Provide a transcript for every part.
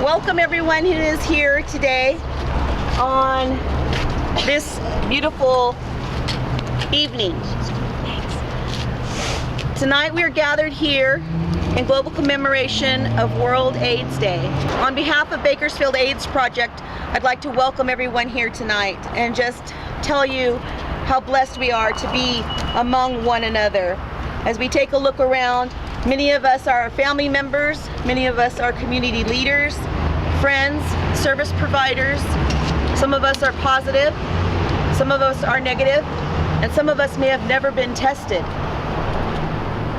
Welcome everyone who is here today on this beautiful evening. Tonight we are gathered here in global commemoration of World AIDS Day. On behalf of Bakersfield AIDS Project, I'd like to welcome everyone here tonight and just tell you how blessed we are to be among one another. As we take a look around, many of us are family members, many of us are community leaders, friends, service providers. Some of us are positive, some of us are negative, and some of us may have never been tested.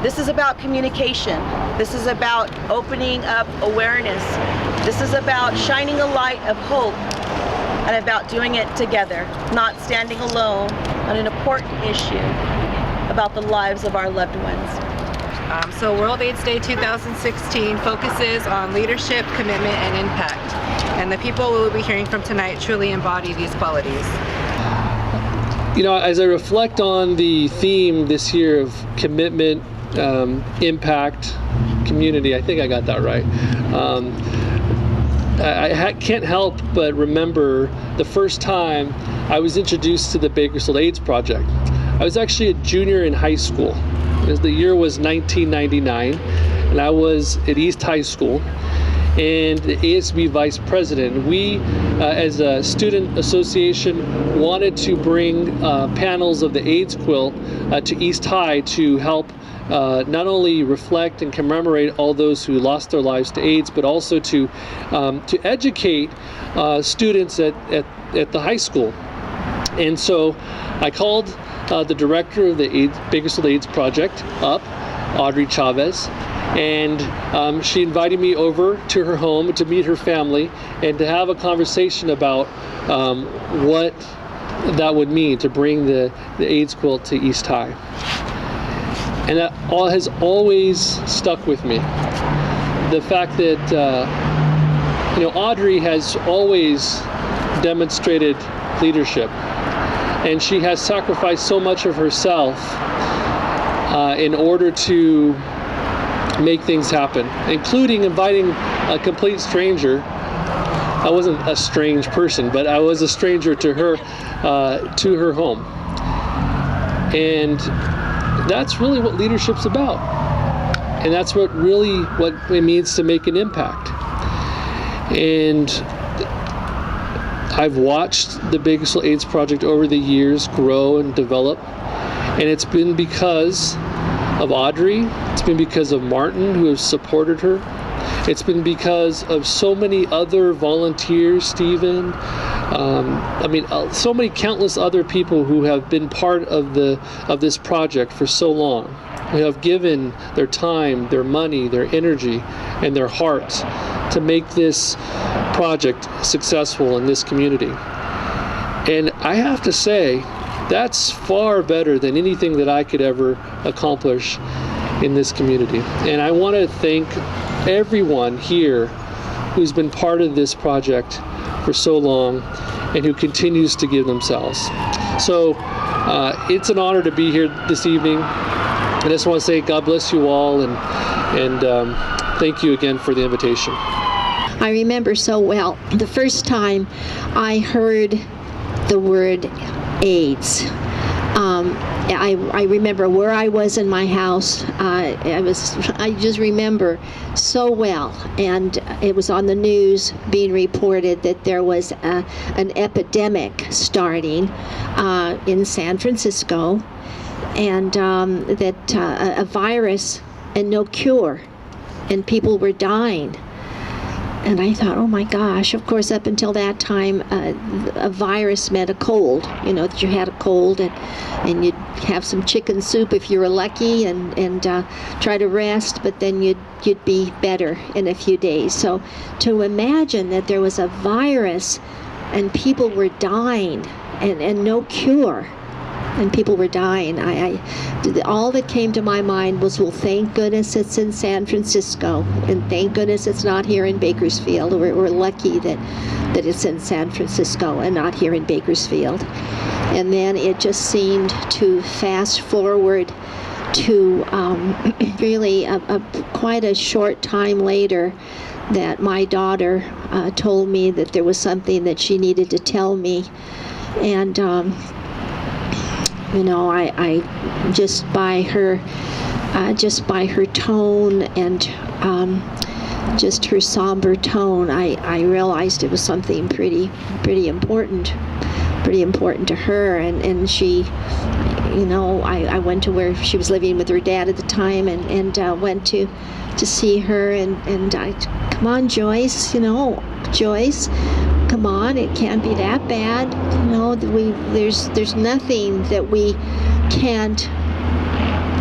This is about communication. This is about opening up awareness. This is about shining a light of hope and about doing it together, not standing alone on an important issue about the lives of our loved ones. So World AIDS Day 2016 focuses on leadership, commitment, and impact. And the people we will be hearing from tonight truly embody these qualities. You know, as I reflect on the theme this year of commitment, impact, community, I think I got that right. I can't help but remember the first time I was introduced to the Bakersfield AIDS Project. I was actually a junior in high school. The year was 1999, and I was at East High School and the ASB vice president. We, as a student association, wanted to bring panels of the AIDS quilt to East High to help not only reflect and commemorate all those who lost their lives to AIDS, but also to educate students at the high school. And so I called the director of the Bakersfield AIDS Project up, Audrey Chavez, and she invited me over to her home to meet her family and to have a conversation about what that would mean to bring the AIDS quilt to East High. And that has always stuck with me. The fact that Audrey has always demonstrated leadership, and she has sacrificed so much of herself in order to make things happen, including inviting a complete stranger. I wasn't a strange person, but I was a stranger to her home. And that's really what leadership's about. And that's what it means to make an impact. And I've watched the Bakersfield AIDS Project over the years grow and develop, and it's been because of Audrey, it's been because of Martin, who has supported her, it's been because of so many other volunteers, Stephen, so many countless other people who have been part of this project for so long, who have given their time, their money, their energy, and their hearts to make this project successful in this community. And I have to say, that's far better than anything that I could ever accomplish in this community. And I want to thank everyone here who's been part of this project for so long and who continues to give themselves. So it's an honor to be here this evening. I just want to say God bless you all, and thank you again for the invitation. I remember so well the first time I heard the word AIDS. I remember where I was in my house. I just remember so well, and it was on the news being reported that there was an epidemic starting in San Francisco, and that a virus and no cure, and people were dying. And I thought, oh my gosh, of course, up until that time, a virus meant a cold, that you had a cold, and you'd have some chicken soup if you were lucky, and try to rest, but then you'd be better in a few days. So to imagine that there was a virus and people were dying and no cure, and people were dying, all that came to my mind was, well, thank goodness it's in San Francisco, and thank goodness it's not here in Bakersfield. We're lucky that it's in San Francisco and not here in Bakersfield. And then it just seemed to fast forward to really quite a short time later, that my daughter told me that there was something that she needed to tell me. And I just by her tone and just her somber tone, I realized it was something pretty important to her. And she, I went to where she was living with her dad at the time, and went to see her, and I, come on, Joyce, Joyce, come on, it can't be that bad. There's nothing that we can't,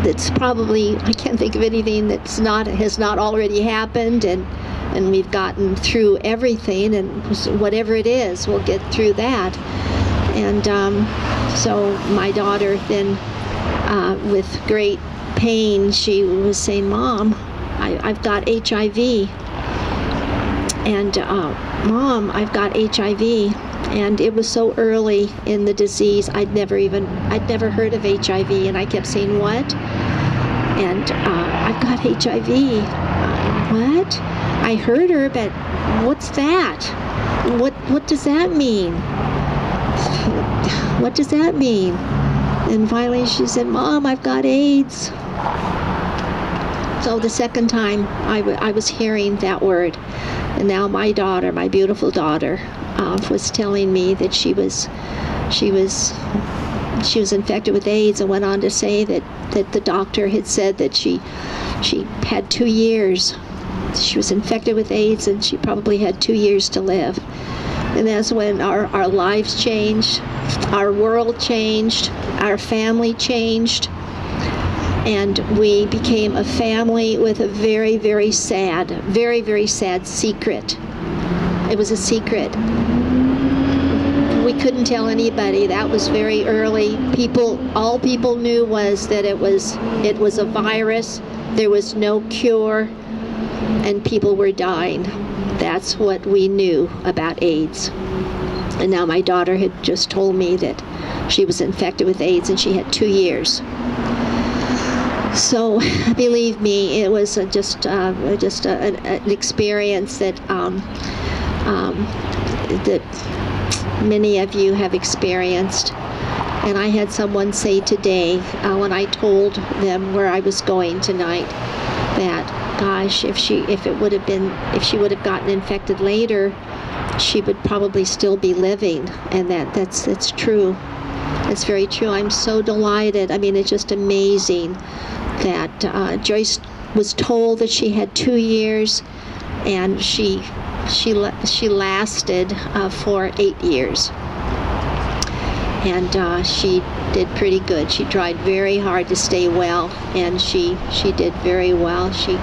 that's probably, I can't think of anything has not already happened, and we've gotten through everything, and whatever it is, we'll get through that. And so my daughter then, with great pain, she was saying, Mom, I've got HIV. And Mom, I've got HIV. And it was so early in the disease, I'd never heard of HIV. And I kept saying, what? And I've got HIV. What? I heard her, but what's that? What does that mean? What does that mean? And finally she said, Mom, I've got AIDS. So the second time I was hearing that word. And now my daughter, my beautiful daughter, was telling me that she was infected with AIDS, and went on to say that the doctor had said that she had 2 years. She was infected with AIDS, and she probably had 2 years to live. And that's when our lives changed, our world changed, our family changed, and we became a family with a very, very sad secret. It was a secret. We couldn't tell anybody. That was very early. All people knew was that it was a virus. There was no cure, and people were dying. That's what we knew about AIDS. And now my daughter had just told me that she was infected with AIDS, and she had 2 years. So believe me, it was just an experience that that many of you have experienced. And I had someone say today, when I told them where I was going tonight, that gosh, if she would have gotten infected later, she would probably still be living. And that's true. That's very true. I'm so delighted. I mean, it's just amazing that Joyce was told that she had 2 years, and she lasted for 8 years. And she did pretty good. She tried very hard to stay well, and she did very well. She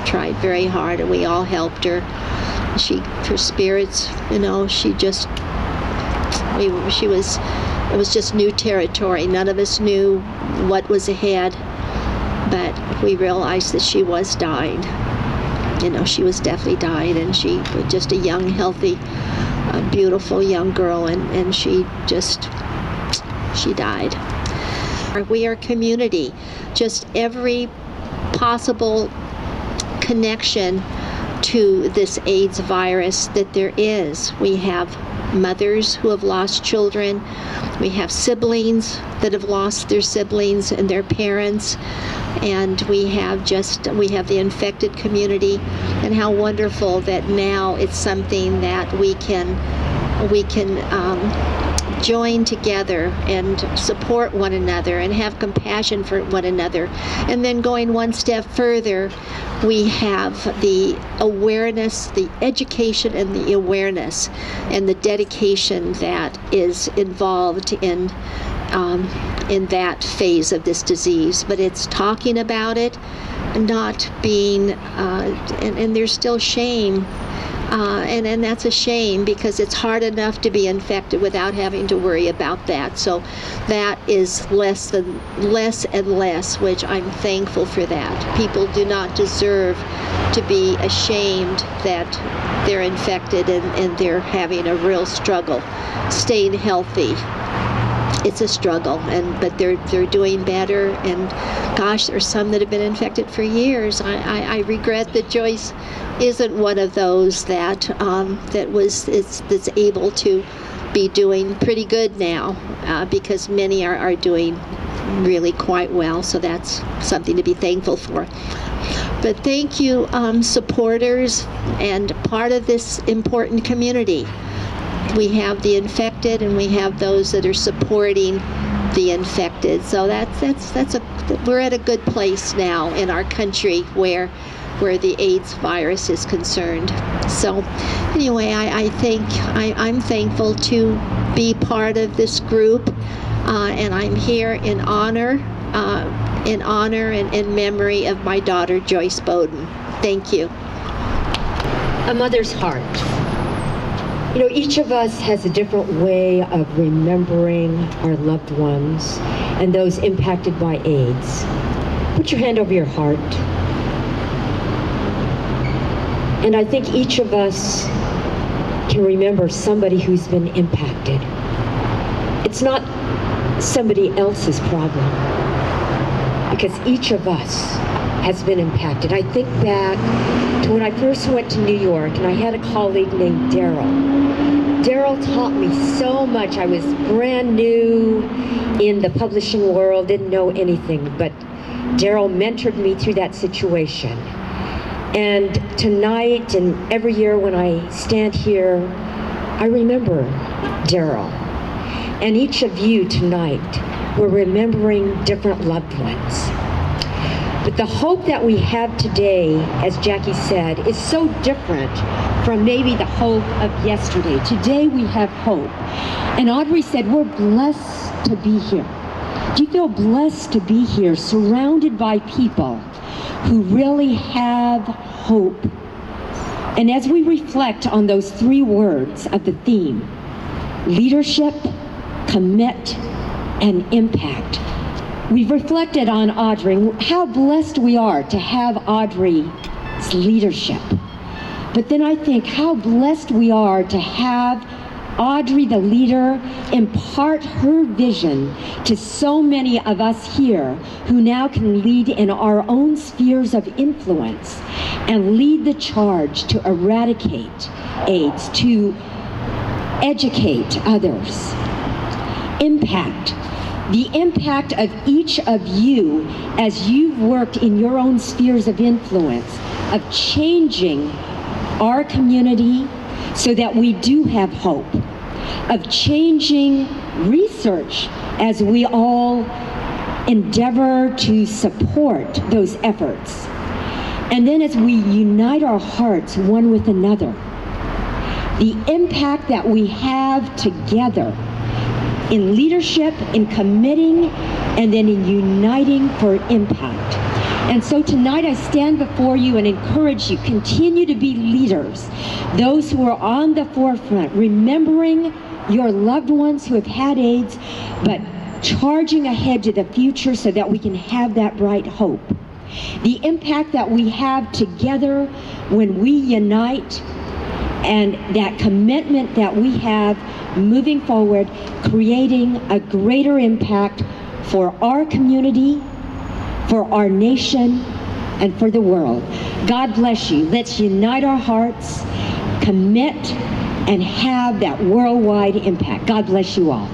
tried very hard, and we all helped her. Her spirits, it was just new territory. None of us knew what was ahead, but we realized that she was dying. She was definitely dying, and she was just a young, healthy, beautiful young girl, and she died. We are community. Just every possible connection to this AIDS virus that there is. We have mothers who have lost children. We have siblings that have lost their siblings and their parents. And we have the infected community, and how wonderful that now it's something that we can join together and support one another and have compassion for one another. And then going one step further, we have the awareness, the education and the awareness and the dedication that is involved in that phase of this disease. But it's talking about it, not being, and there's still shame. And that's a shame, because it's hard enough to be infected without having to worry about that. So that is less and less, which I'm thankful for that. People do not deserve to be ashamed that they're infected and they're having a real struggle staying healthy. it's a struggle, but they're doing better. And gosh, there's some that have been infected for years. I regret that Joyce isn't one of those that's able to be doing pretty good now, because many are doing really quite well. So that's something to be thankful for. But thank you, supporters and part of this important community. We have the infected and we have those that are supporting the infected. So we're at a good place now in our country where the AIDS virus is concerned. So anyway, I'm thankful to be part of this group, and I'm here in honor and in memory of my daughter, Joyce Bowden. Thank you. A mother's heart. You know, each of us has a different way of remembering our loved ones and those impacted by AIDS. Put your hand over your heart. And I think each of us can remember somebody who's been impacted. It's not somebody else's problem, because each of us has been impacted. I think back to when I first went to New York, and I had a colleague named Daryl. Daryl taught me so much. I was brand new in the publishing world, didn't know anything, but Daryl mentored me through that situation. And tonight and every year when I stand here, I remember Daryl. And each of you tonight, we're remembering different loved ones. But the hope that we have today, as Jacquie said, is so different from maybe the hope of yesterday. Today we have hope. And Audrey said, we're blessed to be here. Do you feel blessed to be here, surrounded by people who really have hope? And as we reflect on those three words of the theme, leadership, commit, and impact, we've reflected on Audrey, how blessed we are to have Audrey's leadership. But then I think how blessed we are to have Audrey, the leader, impart her vision to so many of us here who now can lead in our own spheres of influence and lead the charge to eradicate AIDS, to educate others. Impact. The impact of each of you as you've worked in your own spheres of influence, of changing our community so that we do have hope, of changing research as we all endeavor to support those efforts. And then as we unite our hearts one with another, the impact that we have together in leadership, in committing, and then in uniting for impact. And so tonight I stand before you and encourage you, continue to be leaders, those who are on the forefront, remembering your loved ones who have had AIDS, but charging ahead to the future so that we can have that bright hope. The impact that we have together when we unite, and that commitment that we have moving forward, creating a greater impact for our community, for our nation, and for the world. God bless you. Let's unite our hearts, commit, and have that worldwide impact. God bless you all.